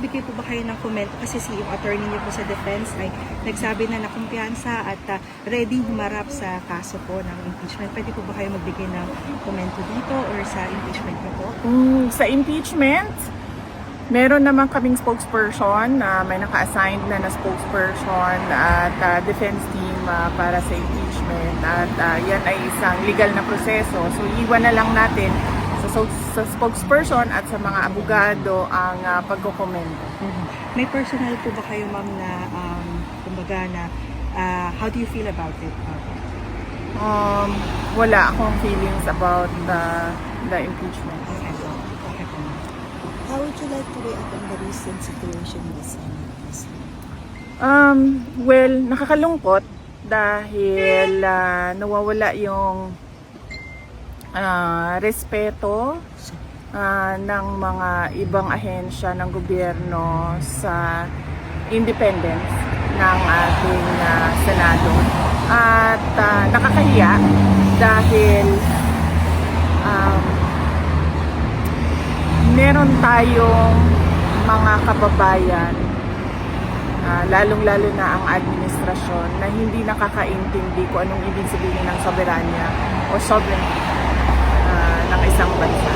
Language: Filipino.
magbigay po ba kayo ng komento? Kasi si yung attorney niyo po sa defense ay nagsabi na nakumpiyansa at ready humarap sa kaso po ng impeachment. Pwede po ba kayo magbigay ng komento dito or sa impeachment niyo po? Sa impeachment, meron naman kaming spokesperson na may naka-assigned na spokesperson at defense team para sa impeachment. At yan ay isang legal na proseso. So iwan na lang natin sa spokesperson at sa mga abogado ang pagkokomento. May personal po ba kayo, ma'am, na kumbaga na how do you feel about it? Wala akong feelings about the impeachment. Okay po. Okay po, ma'am. How would you like to react on the recent situation in the Senate? Well, nakakalungkot dahil nawawala yung respeto ng mga ibang ahensya ng gobyerno sa independence ng ating Senado. At nakakahiya dahil meron tayong mga kababayan, lalong-lalo na ang administrasyon, na hindi nakakaintindi kung anong ibig sabihin ng soberanya o sovereignty ng isang bansa.